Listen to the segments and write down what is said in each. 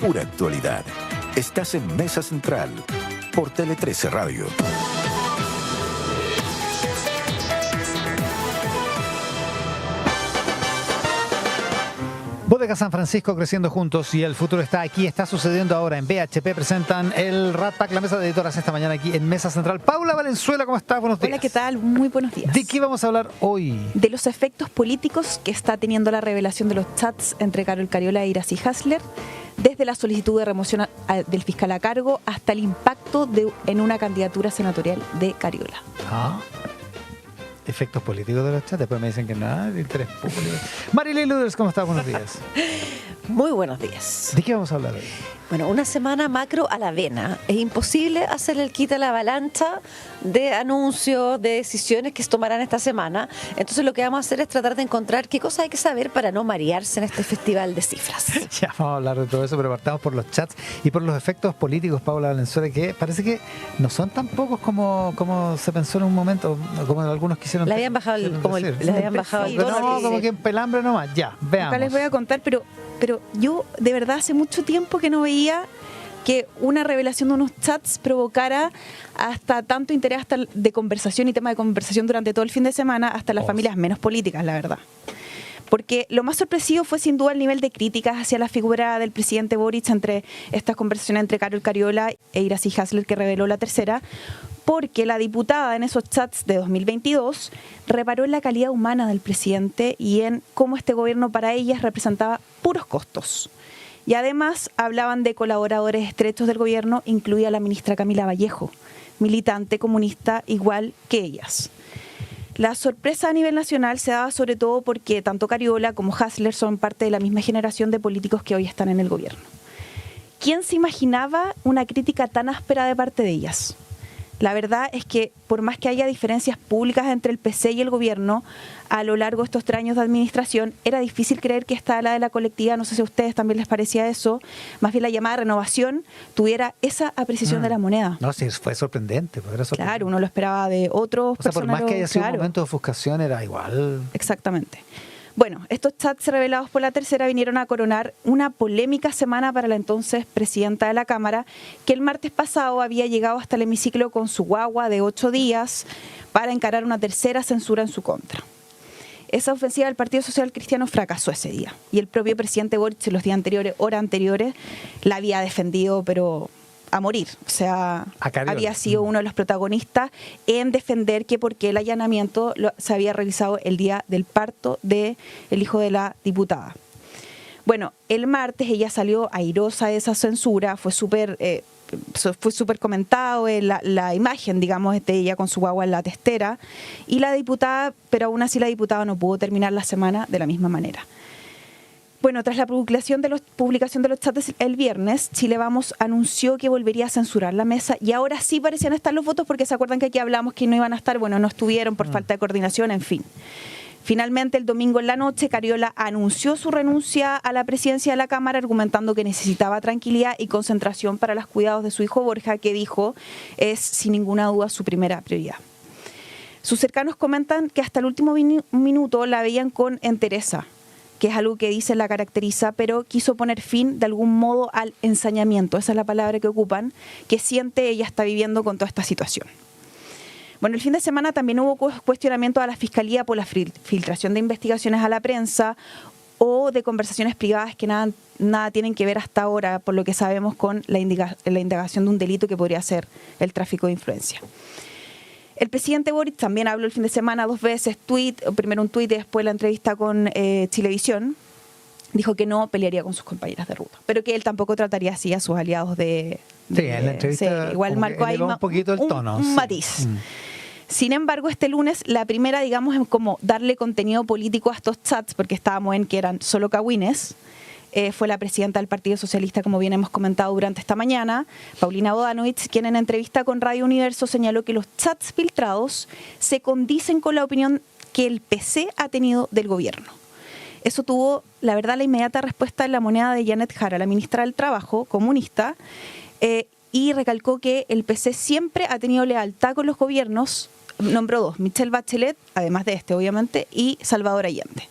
pura actualidad. Estás en Mesa Central por Tele 13 Radio. Bodega San Francisco, creciendo juntos, y el futuro está aquí, está sucediendo ahora. En BHP presentan el Rat Pack, la mesa de editoras esta mañana aquí en Mesa Central. Paula Valenzuela, ¿cómo estás? Buenos días. Hola, ¿qué tal? Muy buenos días. ¿De qué vamos a hablar hoy? De los efectos políticos que está teniendo la revelación de los chats entre Carol Cariola e Iracy Hasler, desde la solicitud de remoción del fiscal a cargo hasta el impacto en una candidatura senatorial de Cariola. Efectos políticos de los chats, después me dicen que nada de interés público. Marilyn Luders, ¿cómo estás? Buenos días. Muy buenos días. ¿De qué vamos a hablar hoy? Bueno, una semana macro a la vena. Es imposible hacerle el quite a la avalancha de anuncios, de decisiones que se tomarán esta semana. Entonces lo que vamos a hacer es tratar de encontrar qué cosas hay que saber para no marearse en este festival de cifras. Ya vamos a hablar de todo eso, pero partamos por los chats y por los efectos políticos, Paula Valenzuela, que parece que no son tan pocos como se pensó en un momento, como algunos quisieron. Le habían bajado el tono. No, como que en pelambre nomás. Ya, veamos. Acá les voy a contar, pero yo de verdad hace mucho tiempo que no veía que una revelación de unos chats provocara hasta tanto interés hasta de conversación y tema de conversación durante todo el fin de semana, hasta las familias menos políticas, la verdad. Porque lo más sorpresivo fue sin duda el nivel de críticas hacia la figura del presidente Boric entre estas conversaciones entre Carol Cariola e Iracy Hasler, que reveló la tercera, porque la diputada en esos chats de 2022 reparó en la calidad humana del presidente y en cómo este gobierno para ellas representaba puros costos. Y además hablaban de colaboradores estrechos del gobierno, incluida la ministra Camila Vallejo, militante comunista igual que ellas. La sorpresa a nivel nacional se daba sobre todo porque tanto Cariola como Hasler son parte de la misma generación de políticos que hoy están en el gobierno. ¿Quién se imaginaba una crítica tan áspera de parte de ellas? La verdad es que por más que haya diferencias públicas entre el PC y el gobierno, a lo largo de estos 3 años de administración, era difícil creer que esta ala de la colectiva, no sé si a ustedes también les parecía eso, más bien la llamada renovación, tuviera esa apreciación de la moneda. No, sí, fue sorprendente. Claro, uno lo esperaba de otros personajes. Por más que haya sido un momento de ofuscación, era igual. Exactamente. Bueno, estos chats revelados por la tercera vinieron a coronar una polémica semana para la entonces presidenta de la Cámara, que el martes pasado había llegado hasta el hemiciclo con su guagua de 8 días para encarar una tercera censura en su contra. Esa ofensiva del Partido Social Cristiano fracasó ese día, y el propio presidente Boric en los días anteriores, horas anteriores, la había defendido, pero a morir. O sea, había sido uno de los protagonistas en defender que porque el allanamiento se había realizado el día del parto del hijo de la diputada. Bueno, el martes ella salió airosa de esa censura, fue súper comentado la imagen, digamos, de ella con su guagua en la testera, y la diputada, pero aún así la diputada no pudo terminar la semana de la misma manera. Bueno, tras la publicación de los chats el viernes, Chile Vamos anunció que volvería a censurar la mesa, y ahora sí parecían estar los votos, porque se acuerdan que aquí hablamos que no iban a estar, bueno, no estuvieron por falta de coordinación, en fin. Finalmente, el domingo en la noche, Cariola anunció su renuncia a la presidencia de la Cámara, argumentando que necesitaba tranquilidad y concentración para los cuidados de su hijo Borja, que dijo es sin ninguna duda su primera prioridad. Sus cercanos comentan que hasta el último minuto la veían con entereza, que es algo que dice la caracteriza, pero quiso poner fin de algún modo al ensañamiento, esa es la palabra que ocupan, que siente ella está viviendo con toda esta situación. Bueno, el fin de semana también hubo cuestionamiento a la Fiscalía por la filtración de investigaciones a la prensa o de conversaciones privadas que nada tienen que ver hasta ahora, por lo que sabemos, con la indagación de un delito que podría ser el tráfico de influencia. El presidente Boric también habló el fin de semana 2 veces, primero un tuit y después la entrevista con Chilevisión. Dijo que no pelearía con sus compañeras de ruta, pero que él tampoco trataría así a sus aliados en la entrevista. Igual marcó ahí un poquito el tono. Un matiz. Sin embargo, este lunes, la primera, digamos, en como darle contenido político a estos chats, porque estábamos en que eran solo cagüines, fue la presidenta del Partido Socialista, como bien hemos comentado durante esta mañana, Paulina Bodanovich, quien en entrevista con Radio Universo señaló que los chats filtrados se condicen con la opinión que el PC ha tenido del gobierno. Eso tuvo, la verdad, la inmediata respuesta en La Moneda de Janet Jara, la ministra del Trabajo, comunista, y recalcó que el PC siempre ha tenido lealtad con los gobiernos. Nombró 2, Michelle Bachelet, además de este, obviamente, y Salvador Allende.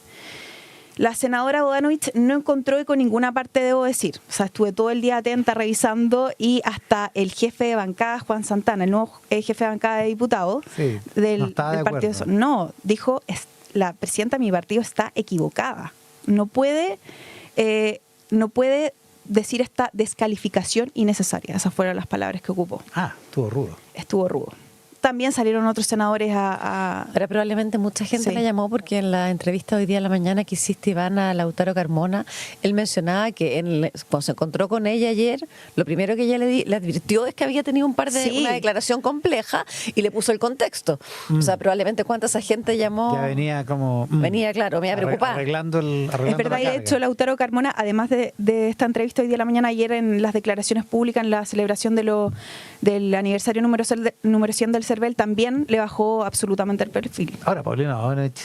La senadora Bodanovich no encontró eco en ninguna parte, debo decir. O sea, estuve todo el día atenta, revisando, y hasta el jefe de bancada, Juan Santana, el nuevo jefe de bancada de diputados Sí, del no estaba de partido. acuerdo. No, dijo, la presidenta de mi partido está equivocada. No puede decir esta descalificación innecesaria. Esas fueron las palabras que ocupó. Estuvo rudo. Estuvo rudo. También salieron otros senadores Ahora probablemente mucha gente Sí. la llamó porque en la entrevista hoy día en la mañana que hiciste, Iván, a Lautaro Carmona, él mencionaba que cuando se encontró con ella ayer, lo primero que ella le advirtió es que había tenido una declaración compleja y le puso el contexto. O sea, probablemente cuánta esa gente llamó. Ya venía como... Venía, claro, me iba preocupada. Arreglando Es verdad, la y de carga. hecho Lautaro Carmona, además de esta entrevista hoy día de la mañana, ayer en las declaraciones públicas, en la celebración del aniversario número 100 del CERVEL, también le bajó absolutamente el perfil. Ahora, Paulina Bodanovich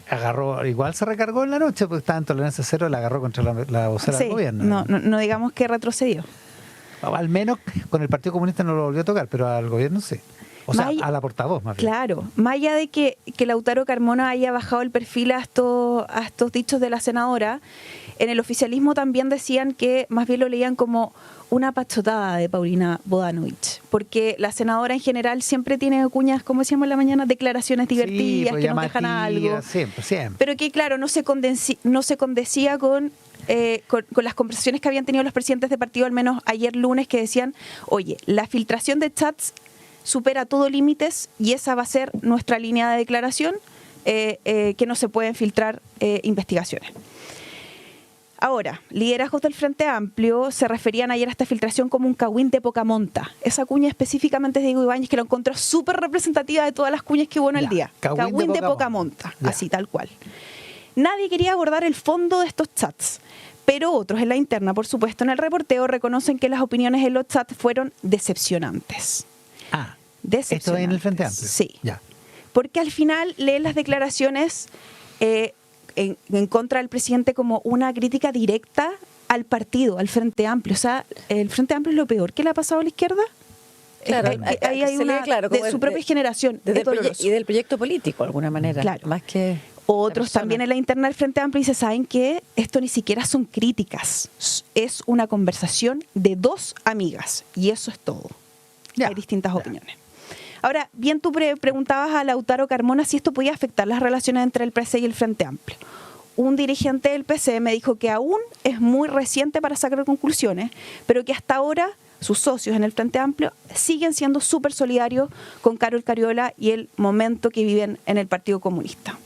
agarró, igual se recargó en la noche, porque estaba en tolerancia cero, la agarró contra la vocera Sí, del gobierno. no digamos que retrocedió. Al menos con el Partido Comunista no lo volvió a tocar, pero al gobierno sí. O sea, a la portavoz más bien. Claro, más allá de que Lautaro Carmona haya bajado el perfil a estos dichos de la senadora, en el oficialismo también decían que más bien lo leían como una pachotada de Paulina Bodanovich, porque la senadora en general siempre tiene cuñas, como decíamos en la mañana, declaraciones divertidas, pues, que nos dejan algo. Siempre. Pero que, claro, no se condecía con las conversaciones que habían tenido los presidentes de partido, al menos ayer lunes, que decían, oye, la filtración de chats supera todo límites y esa va a ser nuestra línea de declaración, que no se pueden filtrar investigaciones. Ahora, liderazgos del Frente Amplio se referían ayer a esta filtración como un cagüín de poca monta. Esa cuña específicamente es de Diego Ibáñez, que lo encontró súper representativa de todas las cuñas que hubo en el día. Cagüín de poca monta, así tal cual. Nadie quería abordar el fondo de estos chats, pero otros en la interna, por supuesto, en el reporteo reconocen que las opiniones en los chats fueron decepcionantes. Esto es en el Frente Amplio. Sí. Ya. Porque al final leen las declaraciones en contra del presidente como una crítica directa al partido, al Frente Amplio. O sea, el Frente Amplio es lo peor que le ha pasado a la izquierda. Claro, ahí hay se una lee, claro, de como su propia generación. Es doloroso. y del proyecto político, de alguna manera. Claro. Más que Otros también en la interna del Frente Amplio dicen, ¿saben qué? Esto ni siquiera son críticas. Es una conversación de dos amigas. Y eso es todo. Hay distintas opiniones. Ahora, bien, tú preguntabas a Lautaro Carmona si esto podía afectar las relaciones entre el PC y el Frente Amplio. Un dirigente del PC me dijo que aún es muy reciente para sacar conclusiones, pero que hasta ahora sus socios en el Frente Amplio siguen siendo súper solidarios con Carol Cariola y el momento que viven en el Partido Comunista.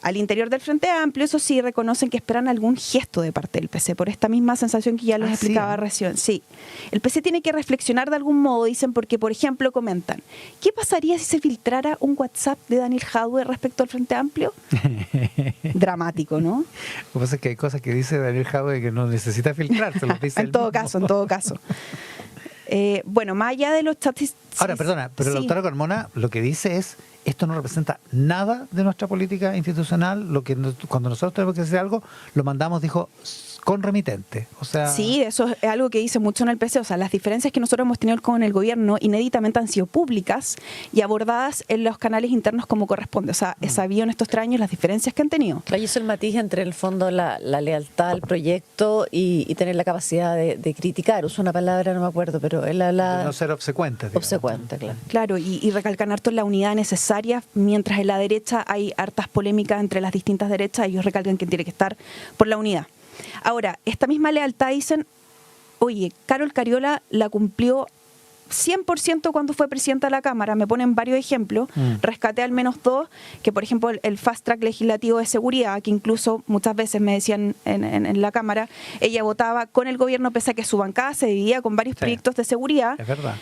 Al interior del Frente Amplio, eso sí, reconocen que esperan algún gesto de parte del PC, por esta misma sensación que ya les explicaba recién. Sí, el PC tiene que reflexionar de algún modo, dicen, porque, por ejemplo, comentan, ¿qué pasaría si se filtrara un WhatsApp de Daniel Jadwe respecto al Frente Amplio? Dramático, ¿no? Lo que pasa es que hay cosas que dice Daniel Jadwe que no necesita filtrarse. Lo dice en todo caso. Bueno, más allá de los chats... Ahora, perdona, pero Lautaro Carmona lo que dice es, esto no representa nada de nuestra política institucional, cuando nosotros tenemos que hacer algo, lo mandamos, dijo, con remitente. O sea, sí, eso es algo que dice mucho en el PC. O sea, las diferencias que nosotros hemos tenido con el gobierno inéditamente han sido públicas y abordadas en los canales internos como corresponde. O sea, he sabido en estos 3 años las diferencias que han tenido. Claro, y eso el matiz entre el fondo la lealtad al proyecto y tener la capacidad de criticar. Uso una palabra, no me acuerdo, pero él habla... De no ser obsecuente. Obsecuente, claro. Claro, y recalcan harto la unidad necesaria, mientras en la derecha hay hartas polémicas entre las distintas derechas, ellos recalcan que tiene que estar por la unidad. Ahora, esta misma lealtad dicen, oye, Carol Cariola la cumplió 100% cuando fue presidenta de la Cámara. Me ponen varios ejemplos, rescaté al menos 2, que por ejemplo el fast track legislativo de seguridad, que incluso muchas veces me decían en la Cámara, ella votaba con el gobierno pese a que su bancada se dividía con varios proyectos de seguridad. Es verdad.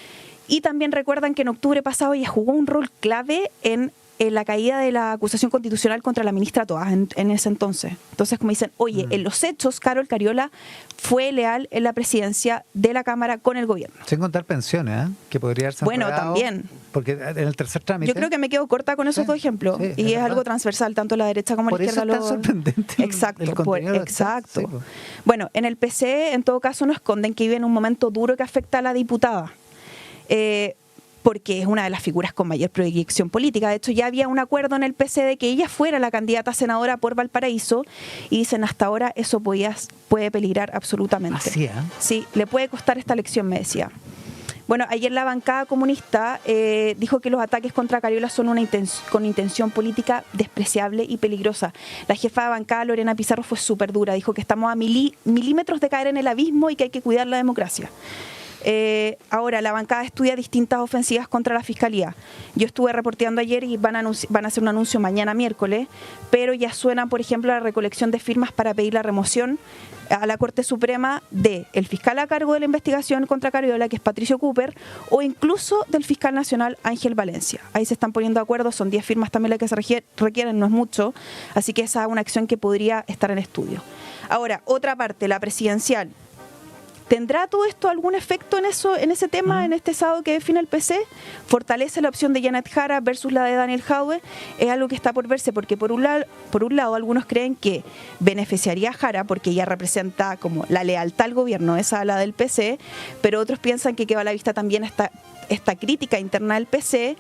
Y también recuerdan que en octubre pasado ella jugó un rol clave en la caída de la acusación constitucional contra la ministra Toás en ese entonces. Entonces, como dicen, oye, en los hechos, Carol Cariola fue leal en la presidencia de la Cámara con el gobierno. Sin contar pensiones, que podría haberse Bueno, entregado, también. Porque en el tercer trámite... Yo creo que me quedo corta con esos dos ejemplos. Sí, y es verdad. algo transversal, tanto la derecha como la izquierda. Por eso es tan sorprendente Exacto, el contenido de los chats, exacto. sí, pues. Bueno, en el PC, en todo caso, no esconden que vive en un momento duro que afecta a la diputada. porque es una de las figuras con mayor proyección política. De hecho, ya había un acuerdo en el PC de que ella fuera la candidata a senadora por Valparaíso, y dicen hasta ahora eso puede peligrar absolutamente. Así, ¿eh? Sí, le puede costar esta elección, me decía. Bueno, ayer la bancada comunista dijo que los ataques contra Cariola son con intención política despreciable y peligrosa. La jefa de bancada, Lorena Pizarro, fue súper dura. Dijo que estamos a milímetros de caer en el abismo y que hay que cuidar la democracia. Ahora, la bancada estudia distintas ofensivas contra la Fiscalía. Yo estuve reporteando ayer y van a hacer un anuncio mañana miércoles, pero ya suena, por ejemplo, la recolección de firmas para pedir la remoción a la Corte Suprema de el fiscal a cargo de la investigación contra Cariola, que es Patricio Cooper, o incluso del fiscal nacional Ángel Valencia. Ahí se están poniendo de acuerdo, son 10 firmas también las que se requieren, no es mucho, así que esa es una acción que podría estar en estudio. Ahora, otra parte, la presidencial. ¿Tendrá todo esto algún efecto en ese tema, en este sábado que define el PC? ¿Fortalece la opción de Janet Jara versus la de Daniel Jadwe? Es algo que está por verse, porque por un lado algunos creen que beneficiaría a Jara porque ella representa como la lealtad al gobierno, esa la del PC, pero otros piensan que queda a la vista también esta crítica interna del PC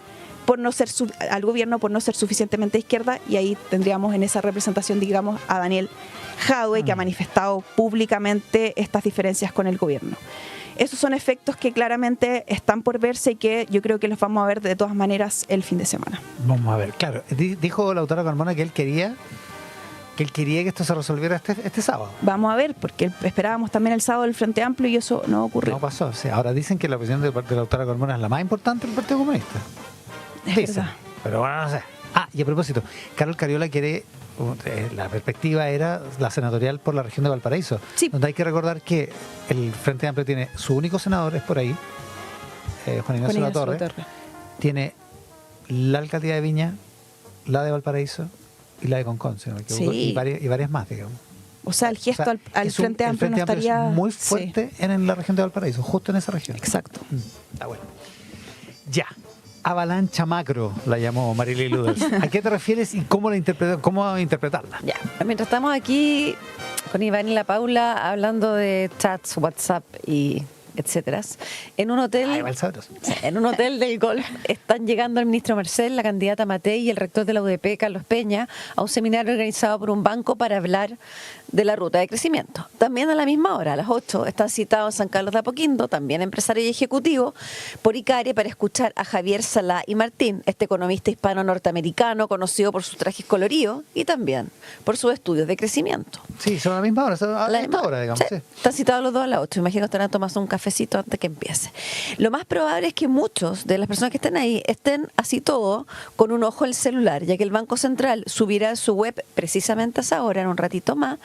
al gobierno por no ser suficientemente izquierda, y ahí tendríamos en esa representación, digamos, a Daniel Jadwe, que ha manifestado públicamente estas diferencias con el gobierno. Esos son efectos que claramente están por verse y que yo creo que los vamos a ver de todas maneras el fin de semana. Vamos a ver, claro. Dijo Lautaro Carmona que él quería que esto se resolviera este sábado. Vamos a ver, porque esperábamos también el sábado del Frente Amplio y eso no ocurrió. No pasó. Sí, ahora dicen que la posición de Lautaro Carmona es la más importante del Partido Comunista. Dicen, pero bueno, no sé. Y a propósito, Carol Cariola quiere, la perspectiva era la senatorial por la región de Valparaíso, sí, donde hay que recordar que el Frente Amplio tiene su único senador, es por ahí, Juan Ignacio Latorre, tiene la alcaldía de Viña, la de Valparaíso y la de Concón, si no me equivoco, sí, y varias más, digamos. O sea, el gesto al Frente Amplio no estaría... Es muy fuerte, sí, en la región de Valparaíso, justo en esa región. Exacto. Está bueno. Ya. Avalancha macro, la llamó Marilyn Luders. ¿A qué te refieres y cómo interpretarla? Ya, mientras estamos aquí con Iván y la Paula hablando de chats, WhatsApp y etcétera, en un hotel del Golf están llegando el ministro Marcel, la candidata Matei y el rector de la UDP, Carlos Peña, a un seminario organizado por un banco para hablar de la ruta de crecimiento. También a la misma hora, a las 8, están citados en San Carlos de Apoquindo, también empresario y ejecutivo, por ICARE, para escuchar a Javier Salá y Martín, este economista hispano-norteamericano conocido por sus trajes coloridos y también por sus estudios de crecimiento. Sí, son a la misma hora, digamos. Sí. Están citados los dos a las 8, imagino que estarán tomando un cafecito antes que empiece. Lo más probable es que muchos de las personas que estén ahí estén así todo con un ojo en el celular, ya que el Banco Central subirá en su web precisamente a esa hora, en un ratito más,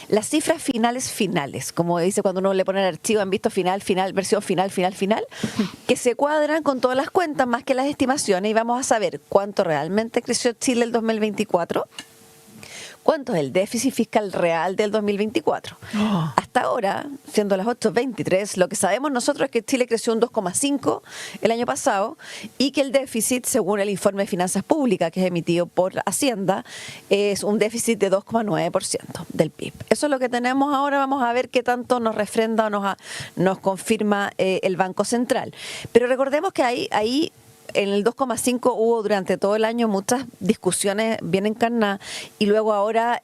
las cifras finales, como dice cuando uno le pone el archivo, han visto final, versión final, que se cuadran con todas las cuentas más que las estimaciones, y vamos a saber cuánto realmente creció Chile el 2024. ¿Cuánto es el déficit fiscal real del 2024? Hasta ahora, siendo las 8:23, lo que sabemos nosotros es que Chile creció un 2,5 el año pasado y que el déficit, según el informe de finanzas públicas que es emitido por Hacienda, es un déficit de 2,9% del PIB. Eso es lo que tenemos ahora. Vamos a ver qué tanto nos refrenda o nos confirma el Banco Central. Pero recordemos que ahí en el 2,5 hubo durante todo el año muchas discusiones bien encarnadas, y luego ahora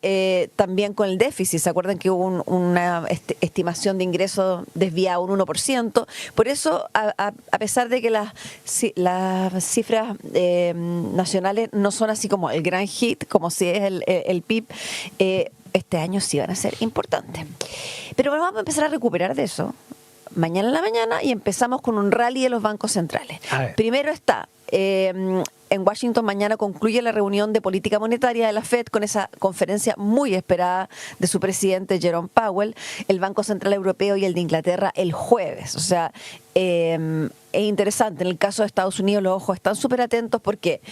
también con el déficit. ¿Se acuerdan que hubo una estimación de ingresos desviada un 1%? Por eso, a pesar de que las cifras nacionales no son así como el gran hit, como si es el PIB, este año sí van a ser importantes. Pero vamos a empezar a recuperar de eso mañana en la mañana, y empezamos con un rally de los bancos centrales. Primero está en Washington, mañana concluye la reunión de política monetaria de la Fed con esa conferencia muy esperada de su presidente Jerome Powell, el Banco Central Europeo y el de Inglaterra el jueves. O sea, es interesante. En el caso de Estados Unidos los ojos están súper atentos porque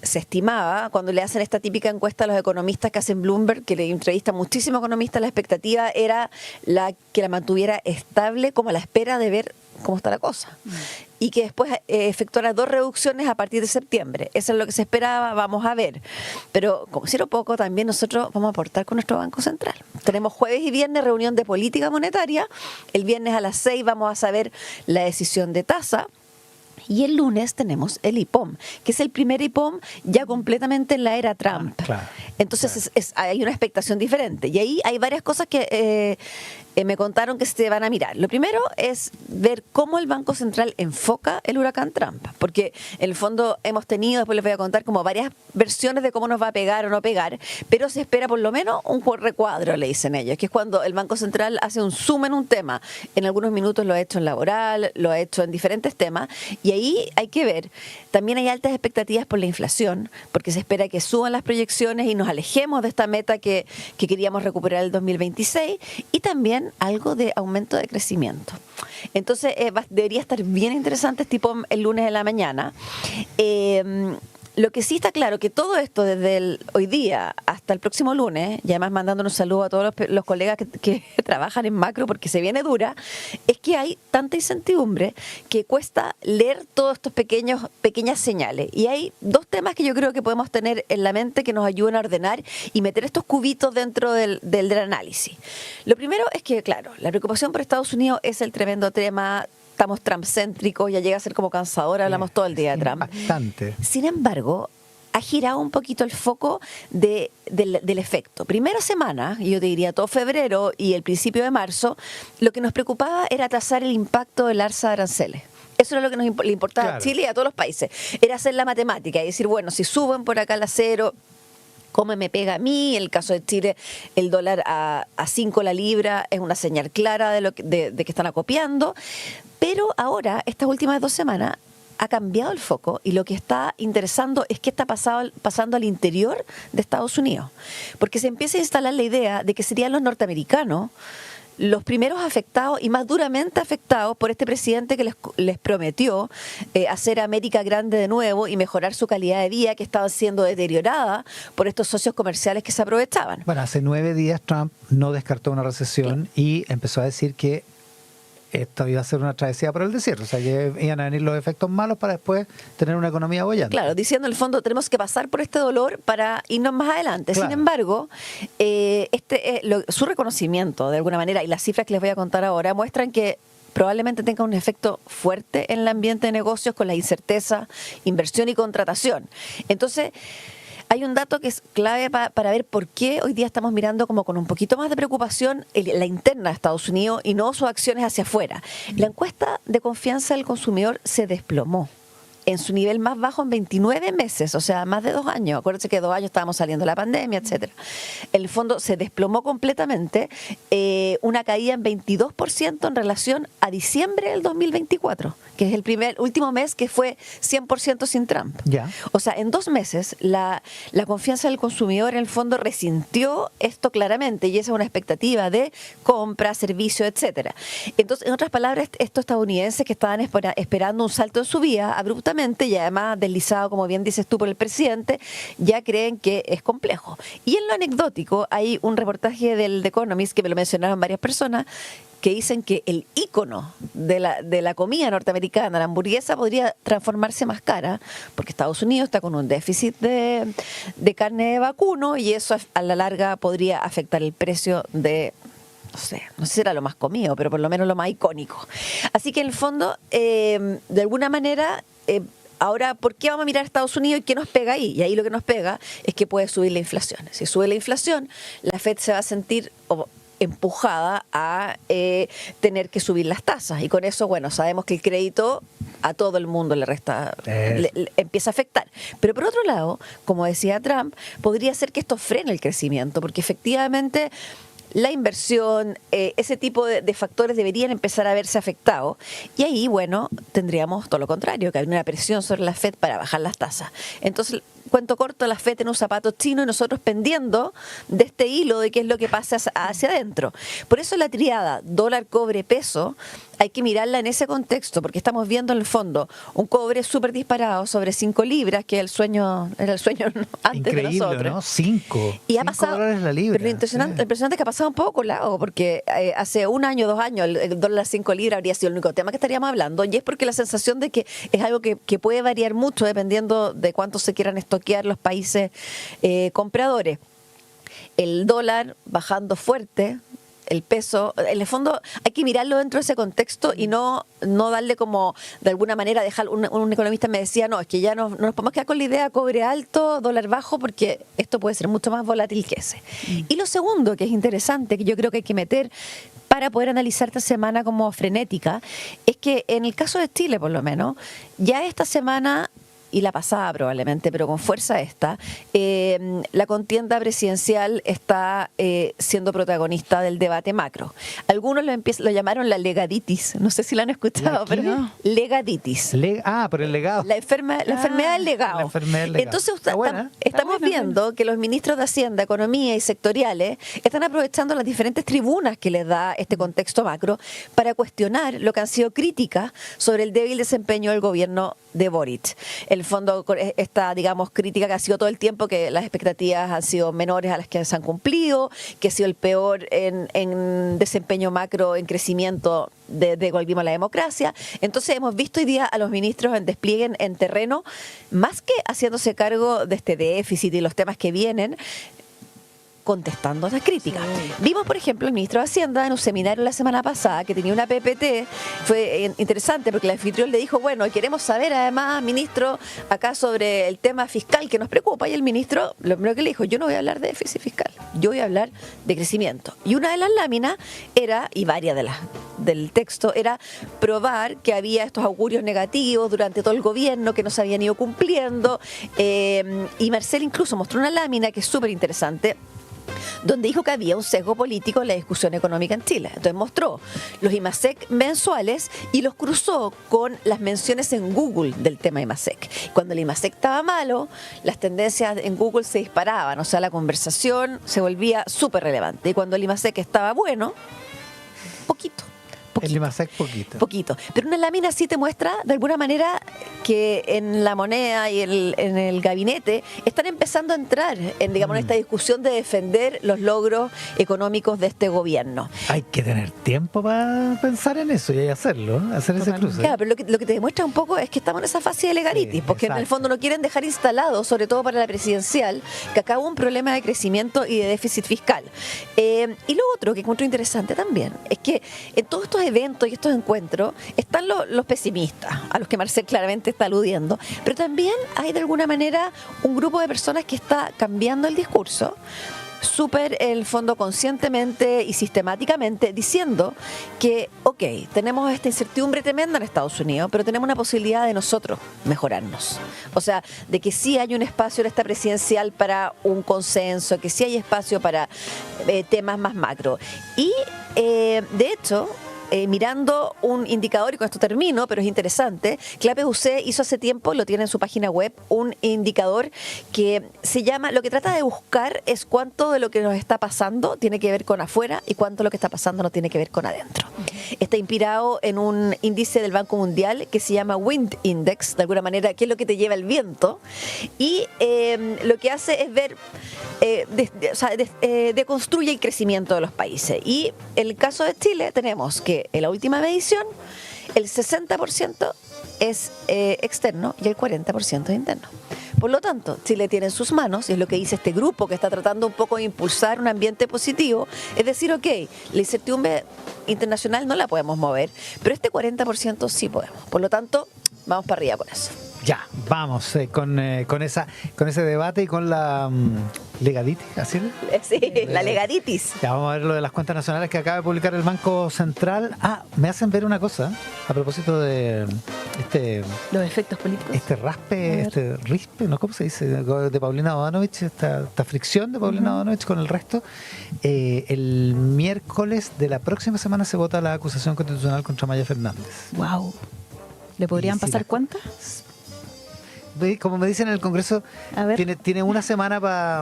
se estimaba, cuando le hacen esta típica encuesta a los economistas que hacen Bloomberg, que le entrevista muchísimos economistas, la expectativa era que la mantuviera estable, como a la espera de ver cómo está la cosa. Y que después efectuara 2 reducciones a partir de septiembre. Eso es lo que se esperaba, vamos a ver. Pero, como si no poco, también nosotros vamos a aportar con nuestro Banco Central. Tenemos jueves y viernes reunión de política monetaria. El viernes a las 6 vamos a saber la decisión de tasa. Y el lunes tenemos el IPOM, que es el primer IPOM ya completamente en la era Trump. Claro, Entonces hay una expectación diferente. Y ahí hay varias cosas que me contaron que se van a mirar. Lo primero es ver cómo el Banco Central enfoca el huracán Trump. Porque en el fondo hemos tenido, después les voy a contar, como varias versiones de cómo nos va a pegar o no pegar, pero se espera por lo menos un recuadro, le dicen ellos, que es cuando el Banco Central hace un zoom en un tema. En algunos minutos lo ha hecho en laboral, lo ha hecho en diferentes temas, y ahí hay que ver. También hay altas expectativas por la inflación, porque se espera que suban las proyecciones y nos alejemos de esta meta que queríamos recuperar el 2026, y también algo de aumento de crecimiento. Entonces debería estar bien interesante tipo el lunes de la mañana. Lo que sí está claro que todo esto desde hoy día hasta el próximo lunes, y además mandándonos saludos a todos los colegas que trabajan en macro porque se viene dura, es que hay tanta incertidumbre que cuesta leer todos estos pequeñas señales. Y hay dos temas que yo creo que podemos tener en la mente que nos ayuden a ordenar y meter estos cubitos dentro del análisis. Lo primero es que, claro, la preocupación por Estados Unidos es el tremendo tema. Estamos Trump-céntricos, ya llega a ser como cansador, hablamos todo el día de Trump. Bastante. Sin embargo, ha girado un poquito el foco del efecto. Primera semana, y yo te diría todo febrero y el principio de marzo, lo que nos preocupaba era trazar el impacto del alza de aranceles. Eso era lo que le importaba a Chile y a todos los países. Era hacer la matemática y decir, bueno, si suben por acá el acero, ¿cómo me pega a mí? En el caso de Chile, el dólar a 5 la libra es una señal clara de que están acopiando. Pero ahora, estas últimas 2 semanas, ha cambiado el foco y lo que está interesando es qué está pasando al interior de Estados Unidos. Porque se empieza a instalar la idea de que serían los norteamericanos los primeros afectados y más duramente afectados por este presidente que les prometió hacer América grande de nuevo y mejorar su calidad de vida que estaba siendo deteriorada por estos socios comerciales que se aprovechaban. Bueno, hace 9 días Trump no descartó una recesión y empezó a decir que esto iba a ser una travesía por el desierto, o sea que iban a venir los efectos malos para después tener una economía bollante. Claro, diciendo en el fondo tenemos que pasar por este dolor para irnos más adelante. Claro. Sin embargo, su reconocimiento de alguna manera y las cifras que les voy a contar ahora muestran que probablemente tenga un efecto fuerte en el ambiente de negocios con la incerteza, inversión y contratación. Entonces, hay un dato que es clave para ver por qué hoy día estamos mirando como con un poquito más de preocupación la interna de Estados Unidos y no sus acciones hacia afuera. La encuesta de confianza del consumidor se desplomó en su nivel más bajo en 29 meses, o sea, más de 2 años. Acuérdense que 2 años estábamos saliendo de la pandemia, etcétera. El fondo se desplomó completamente, una caída en 22% en relación a diciembre del 2024, que es el último mes que fue 100% sin Trump. Ya. O sea, en 2 meses la confianza del consumidor en el fondo resintió esto claramente y esa es una expectativa de compra, servicio, etcétera. Entonces, en otras palabras, estos estadounidenses que estaban esperando un salto en su vida abruptamente y además deslizado, como bien dices tú, por el presidente, ya creen que es complejo. Y en lo anecdótico, hay un reportaje del The Economist que me lo mencionaron varias personas que dicen que el ícono de la comida norteamericana, la hamburguesa, podría transformarse más cara, porque Estados Unidos está con un déficit de carne de vacuno y eso a la larga podría afectar el precio de, no sé si era lo más comido, pero por lo menos lo más icónico. Así que en el fondo, de alguna manera, ahora, ¿por qué vamos a mirar a Estados Unidos y qué nos pega ahí? Y ahí lo que nos pega es que puede subir la inflación. Si sube la inflación, la FED se va a sentir empujada a tener que subir las tasas. Y con eso, bueno, sabemos que el crédito a todo el mundo le empieza a afectar. Pero por otro lado, como decía Trump, podría ser que esto frene el crecimiento, porque efectivamente la inversión, ese tipo de factores deberían empezar a verse afectados. Y ahí, bueno, tendríamos todo lo contrario, que hay una presión sobre la FED para bajar las tasas. Entonces, cuento corto, la FED en un zapato chino y nosotros pendiendo de este hilo de qué es lo que pasa hacia adentro. Por eso la triada dólar, cobre, peso, hay que mirarla en ese contexto, porque estamos viendo en el fondo un cobre súper disparado sobre 5 libras, que era el sueño antes increíble, de nosotros. ¿No? 5. Y ha pasado, $5 la libra. pero lo impresionante es que ha pasado un poco colado, porque hace 1 año, 2 años, el dólar a 5 libras habría sido el único tema que estaríamos hablando, y es porque la sensación de que es algo que puede variar mucho dependiendo de cuánto se quieran estoquear los países compradores. El dólar bajando fuerte, el peso, en el fondo hay que mirarlo dentro de ese contexto y no darle como, de alguna manera, dejar, un economista me decía, no, es que ya no nos podemos quedar con la idea cobre alto, dólar bajo, porque esto puede ser mucho más volátil que ese. Y lo segundo, que es interesante, que yo creo que hay que meter para poder analizar esta semana como frenética, es que en el caso de Chile, por lo menos, ya esta semana y la pasada probablemente, pero con fuerza esta, la contienda presidencial está siendo protagonista del debate macro. Algunos lo llamaron la legaditis, no sé si lo han escuchado, pero no. Legaditis. Por el legado. La enfermedad del legado. La enfermedad del legado. Entonces Está estamos viendo que los ministros de Hacienda, Economía y sectoriales están aprovechando las diferentes tribunas que les da este contexto macro para cuestionar lo que han sido críticas sobre el débil desempeño del gobierno de Boric. El fondo, esta, digamos, crítica que ha sido todo el tiempo, que las expectativas han sido menores a las que se han cumplido, que ha sido el peor en desempeño macro, en crecimiento de volvimos a la democracia. Entonces hemos visto hoy día a los ministros en despliegue en terreno, más que haciéndose cargo de este déficit y los temas que vienen, contestando esas críticas. Sí. Vimos, por ejemplo, el ministro de Hacienda en un seminario la semana pasada que tenía una PPT, fue interesante porque el anfitrión le dijo, bueno, queremos saber además, ministro, acá sobre el tema fiscal que nos preocupa, y el ministro, lo primero que le dijo, yo no voy a hablar de déficit fiscal, yo voy a hablar de crecimiento. Y una de las láminas era, y varias del texto, era probar que había estos augurios negativos durante todo el gobierno que no se habían ido cumpliendo, y Marcel incluso mostró una lámina que es súper interesante, donde dijo que había un sesgo político en la discusión económica en Chile. Entonces mostró los IMASEC mensuales y los cruzó con las menciones en Google del tema IMASEC. Cuando el IMASEC estaba malo, las tendencias en Google se disparaban, o sea, la conversación se volvía súper relevante. Y cuando el IMASEC estaba bueno, poquito. El IMASEC poquito. Pero una lámina sí te muestra de alguna manera que en la moneda y en el gabinete están empezando a entrar en, digamos, esta discusión de defender los logros económicos de este gobierno. Hay que tener tiempo para pensar en eso y hacer ese cruce. Claro, pero lo que te demuestra un poco es que estamos en esa fase de legalitis, porque exacto, en el fondo no quieren dejar instalado, sobre todo para la presidencial, que acá hubo un problema de crecimiento y de déficit fiscal. Y lo otro que encuentro interesante también es que en todos estos eventos y estos encuentros están los pesimistas, a los que Marcel claramente está aludiendo, pero también hay de alguna manera un grupo de personas que está cambiando el discurso súper, en el fondo, conscientemente y sistemáticamente diciendo que, ok, tenemos esta incertidumbre tremenda en Estados Unidos, pero tenemos una posibilidad de nosotros mejorarnos. O sea, de que sí hay un espacio en esta presidencial para un consenso, que sí hay espacio para temas más macro. Y, de hecho, mirando un indicador, y con esto termino, pero es interesante, que la PUC hizo hace tiempo, lo tiene en su página web, un indicador que se llama, lo que trata de buscar es cuánto de lo que nos está pasando tiene que ver con afuera y cuánto de lo que está pasando no tiene que ver con adentro. Está inspirado en un índice del Banco Mundial que se llama Wind Index, de alguna manera, que es lo que te lleva el viento, y lo que hace es ver, deconstruye el crecimiento de los países. Y en el caso de Chile tenemos que en la última medición el 60% es externo y el 40% es interno. Por lo tanto, Chile tiene en sus manos, y es lo que dice este grupo que está tratando un poco de impulsar un ambiente positivo, es decir, ok, la incertidumbre internacional no la podemos mover, pero este 40% sí podemos. Por lo tanto, vamos para arriba con eso. Ya, vamos con ese debate y con la legaditis, ¿así? Sí, la legaditis. Ya vamos a ver lo de las cuentas nacionales que acaba de publicar el Banco Central. Me hacen ver una cosa a propósito de los efectos políticos. Rispe, ¿no? ¿Cómo se dice? De Paulina Bodanovich, esta fricción de Paulina Bodanovich con el resto. El miércoles de la próxima semana se vota la acusación constitucional contra Maya Fernández. Wow. ¿Le podrían pasar cuentas? Como me dicen en el Congreso, tiene una semana para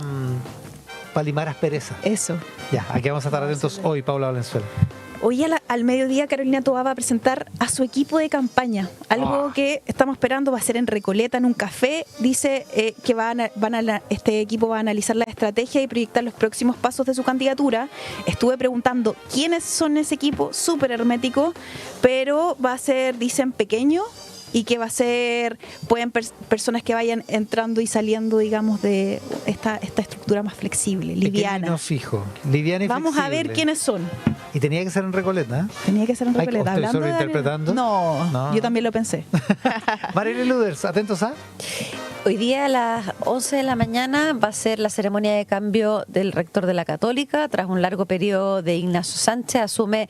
limar aspereza. Eso. Ya, aquí vamos a estar atentos hoy, Paula Valenzuela. Hoy al mediodía Carolina Toá va a presentar a su equipo de campaña, algo que estamos esperando, va a ser en Recoleta, en un café. Dice que este equipo va a analizar la estrategia y proyectar los próximos pasos de su candidatura. Estuve preguntando quiénes son ese equipo, súper hermético, pero va a ser, dicen, pequeño y que va a ser, personas que vayan entrando y saliendo, digamos, de esta estructura más flexible, liviana. No fijo, liviana y Vamos flexible. a ver quiénes son. Y tenía que ser en Recoleta, ¿eh? Tenía que ser en Recoleta. ¿Estoy Hablando de sobreinterpretando? No, yo también lo pensé. Mariela Luders, atentos a... Hoy día a las 11 de la mañana va a ser la ceremonia de cambio del rector de la Católica. Tras un largo periodo de Ignacio Sánchez, asume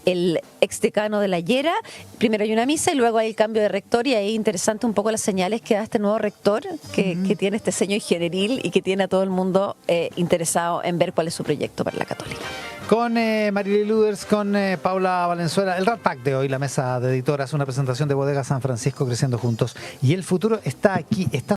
el exdecano de la Llera. Primero hay una misa y luego hay el cambio de rector, y ahí interesante un poco las señales que da este nuevo rector, que tiene este ceño ingenieril y que tiene a todo el mundo interesado en ver cuál es su proyecto para la Católica. Con Mariela Luders, con Paula Valenzuela, el Rat Pack de hoy, la mesa de editoras, una presentación de Bodega San Francisco, creciendo juntos. Y el futuro está aquí, está